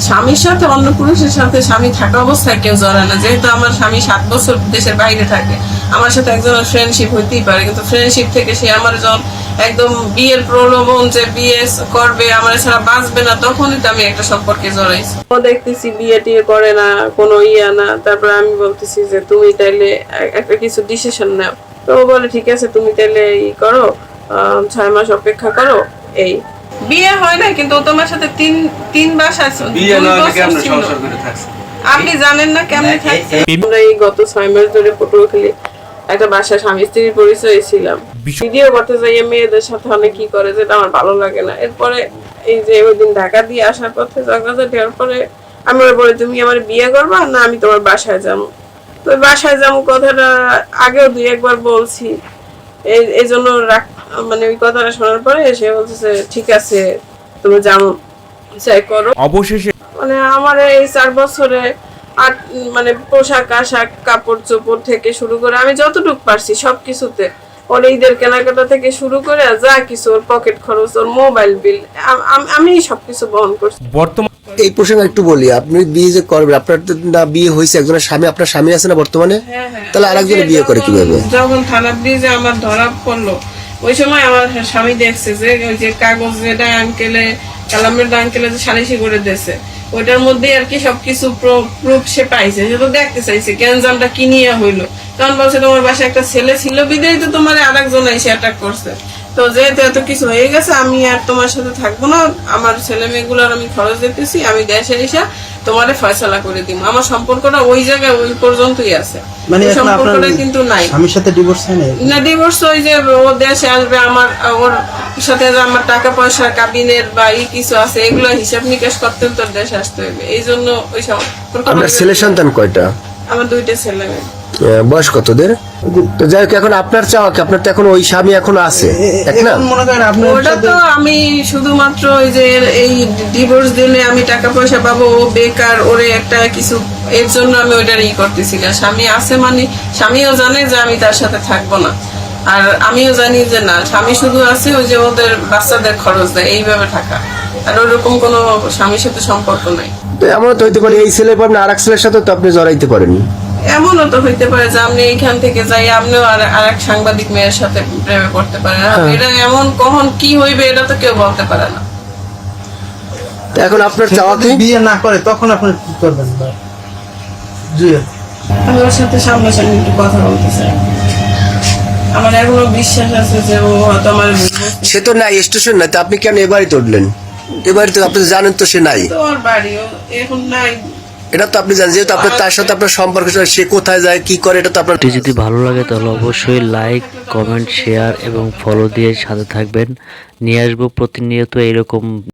স্বামীর সাথে অন্য পুরুষের সাথে স্বামী থাকা অবস্থায় কেউ জড়ায় না। যেহেতু আমার স্বামী 7 বছর দেশের বাইরে থাকে, আমার সাথে একজনের ফ্রেন্ডশিপ হইতেই পারে, কিন্তু ফ্রেন্ডশিপ থেকে সে আমার যখন একদম বিয়ের প্রলোভন যে বিয়ে করবে, আমার ছাড়া বাঁচবে না, তখনই তো আমি একটা সম্পর্কে জড়াইছি। ও দেখতেছি বিয়ে টিয়ে করে না, কোনো না। তারপরে আমি বলতেছি যে তুমি তাইলে একটা কিছু ডিসিশন নাও। তো ও বলে ঠিক আছে, তুমি তাইলে করো, 6 মাস অপেক্ষা করো। এই বিয়ে হয় না, কিন্তু তোমার সাথে তিন বাসা আপনি জানেন না কেমনে থাকছে। আমরা এই গত 6 মাস ধরে পটুয়াখালী একটা বাসা স্বামী স্ত্রীর পরিচয় ছিলাম। ভিডিও করতে যাই মেয়েদের সাথে অনেক কি করে, যেটা আমার ভালো লাগে না। এরপরে এই যে ওই দিন ঢাকা দিয়ে আসার পথে জগতে দেওয়ার পরে আমি বলি তুমি আমার বিয়ে করবা না আমি তোমার বাসায় যাবো। তো বাসায় যাবো কথাটা আগেও 2-1 বার বলছি, এই জন্য মানে ওই কথাটা শোনার পরে সে বলতেছে ঠিক আছে তুমি যাও চাই করো। অবশেষে মানে আমার এই 4 বছরে মানে পোশাক আশাক কাপড় চোপড় থেকে শুরু করে আমি যতটুকু পারছি সবকিছুতে, ওর ঈদের কেনাকাটা থেকে শুরু করে যা কিছু, ওর পকেট খরচ, ওর মোবাইল বিল, আমি সবকিছু বহন করছি। বর্তমান এই প্রসঙ্গে একটু বলি, আপনি বিয়ে যে করবেন, আপনার তো না বিয়ে হয়েছে, একজনের স্বামী, আপনার স্বামী আছে না বর্তমানে? তাহলে আরেকজনের বিয়ে করে কিভাবে? যখন থানা ব্রিজে আমার ধরা পড়লো, ওই সময় আমার স্বামী দেখছে যে ওই যে কাগজ যেটা আঙ্কেলে কালামের আঙ্কেলে যে সালিশি করে দিয়েছে, ওইটার মধ্যে আর কি সবকিছু প্রুফ সে পাইছে, সে তো দেখতে চাইছে গ্যাঞ্জামটা কি নিয়ে হইলো। তখন বলছে তোমার বাসায় একটা ছেলে ছিল বিদায় তো তোমার আরেকজন এসে অ্যাটাক করছে, তো যেহেতু এত কিছু হয়ে গেছে আমি আর তোমার সাথে থাকবো না, আমার ছেলে মেয়েগুলোর আমি খরচ দিতেছি, আমি দেশে এসে তোমারে ফয়সালা করে দিব। আমার সম্পর্কটা ওই জায়গায় ওই পর্যন্তই আছে, মানে সম্পর্কটা কিন্তু নাই। স্বামীর সাথে ডিভোর্স হয় না, ডিভোর্স ওই যে ও দেশে আসবে, আমার ওর সাথে আমার টাকা পয়সা কাবিনের বা কিছু আছে, এগুলো হিসাব নিকাশ করতে তোর দেশে আসতে হবে। এই জন্য ওই আপনার ছেলে সন্তান কয়টা? আমার 2টা ছেলে মেয়ে। বয়স কতদের? তো যাই হোক, এখন আপনার চাওয়া কি? আপনার তো এখন ওই স্বামী এখন আছে, ঠিক না? মনে করেন আপনার ওটা তো আমি শুধুমাত্র ওই যে এই ডিভোর্স দিলে আমি টাকা পয়সা পাবো, ও বেকার, ওরে একটা কিছু, এর জন্য আমি ওইটার করতেছি না। স্বামী আছে মানে স্বামীও জানে যে আমি তার সাথে থাকবো না, আর আমিও জানি যে না, স্বামী শুধু আছে ওই যে ওদের বাচ্চাদের খরচ দেয়, এইভাবে থাকা, আর ওরকম কোনো স্বামীর সাথে সম্পর্ক নাই। তো এমনও তো হইতে পারে এই ছেলে আপনি আর এক ছেলের সাথে তো আপনি জড়াইতে পারেন। এমনও তো হইতে পারে যে আপনি এইখান থেকে যাই আপনিও আর এক সাংবাদিক মেয়ের সাথে প্রেমে পড়তে পারেন। এটা এমন কখন কি হইবে এটা তো কেউ বলতে পারে না। এখন আপনার চাওয়া কি? বিয়ে না করে তখন আপনি কি করবেন? আমি ওর সাথে সামনাসামনি একটু কথা বলতে চাই। আমার এখনো বিশ্বাস আছে যে ও হয়তো আমার সে তো নাই, স্টেশন নাই, তো আপনি কেন এবারই তুললেন? এবারে তো আপনি জানেন তো সে নাই, তোর বাড়িও এখন নাই, এটা তো আপনি জানেন। যেহেতু আপনার তার সাথে আপনার সম্পর্ক, সে কোথায় যায় কি করে এটা তো আপনার। যদি ভালো লাগে তাহলে অবশ্যই লাইক, কমেন্ট, শেয়ার এবং ফলো দিয়ে সাথে থাকবেন। নিয়ে আসবো প্রতিনিয়ত এরকম